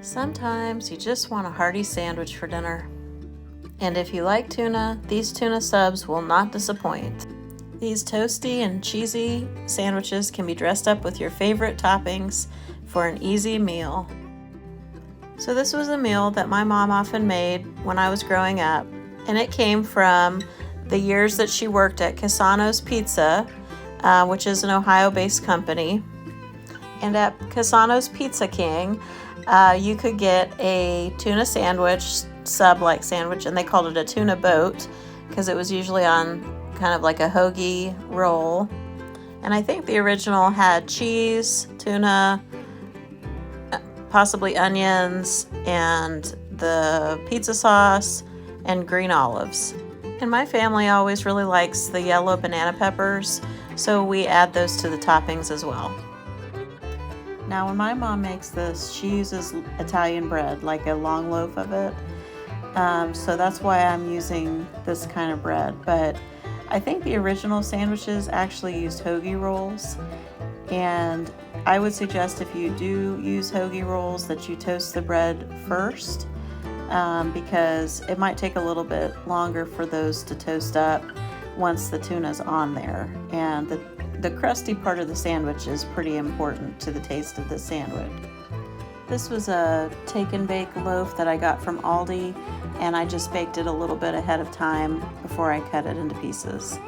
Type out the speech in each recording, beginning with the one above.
Sometimes you just want a hearty sandwich for dinner. And if you like tuna, these tuna subs will not disappoint. These toasty and cheesy sandwiches can be dressed up with your favorite toppings for an easy meal. So this was a meal that my mom often made when I was growing up, and it came from the years that she worked at Cassano's Pizza, which is an Ohio-based company. And at Cassano's Pizza King, you could get a tuna sandwich, sub-like sandwich, and they called it a tuna boat because it was usually on kind of like a hoagie roll. And I think the original had cheese, tuna, possibly onions, and the pizza sauce and green olives. And my family always really likes the yellow banana peppers, so we add those to the toppings as well. Now when my mom makes this, she uses Italian bread, like a long loaf of it. So that's why I'm using this kind of bread. But I think the original sandwiches actually used hoagie rolls. And I would suggest if you do use hoagie rolls that you toast the bread first, because it might take a little bit longer for those to toast up once the tuna's on there. And the crusty part of the sandwich is pretty important to the taste of the sandwich. This was a take and bake loaf that I got from Aldi, and I just baked it a little bit ahead of time before I cut it into pieces.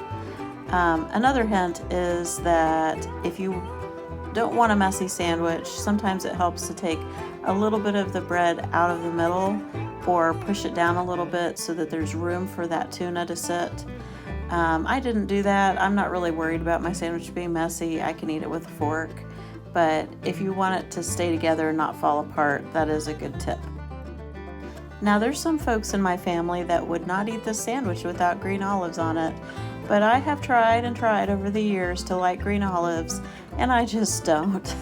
Another hint is that if you don't want a messy sandwich, sometimes it helps to take a little bit of the bread out of the middle or push it down a little bit so that there's room for that tuna to sit. I didn't do that. I'm not really worried about my sandwich being messy. I can eat it with a fork. But if you want it to stay together and not fall apart, that is a good tip. Now there's some folks in my family that would not eat this sandwich without green olives on it. But I have tried and tried over the years to like green olives, and I just don't.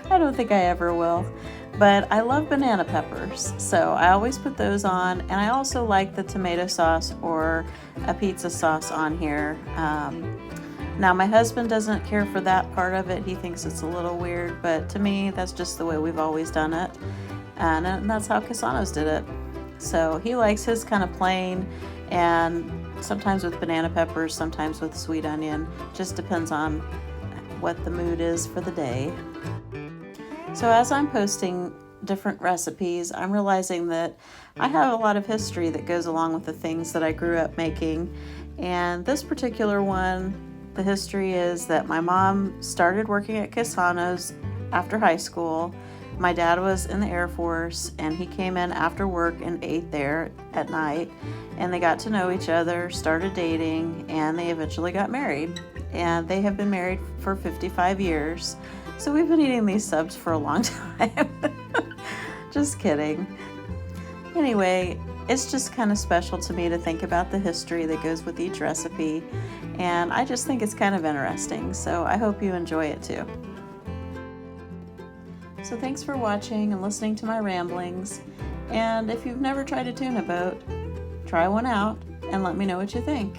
I don't think I ever will. But I love banana peppers, so I always put those on, and I also like the tomato sauce or a pizza sauce on here. Now my husband doesn't care for that part of it. He thinks it's a little weird, but to me that's just the way we've always done it, and that's how Cassano's did it. So he likes his kind of plain, and sometimes with banana peppers, sometimes with sweet onion. Just depends on what the mood is for the day. So as I'm posting different recipes, I'm realizing that I have a lot of history that goes along with the things that I grew up making. And this particular one, the history is that my mom started working at Cassano's after high school. My dad was in the Air Force, and he came in after work and ate there at night. And they got to know each other, started dating, and they eventually got married. And they have been married for 55 years. So we've been eating these subs for a long time. Just kidding. Anyway, it's just kind of special to me to think about the history that goes with each recipe. And I just think it's kind of interesting. So I hope you enjoy it too. So thanks for watching and listening to my ramblings. And if you've never tried a tuna boat, try one out and let me know what you think.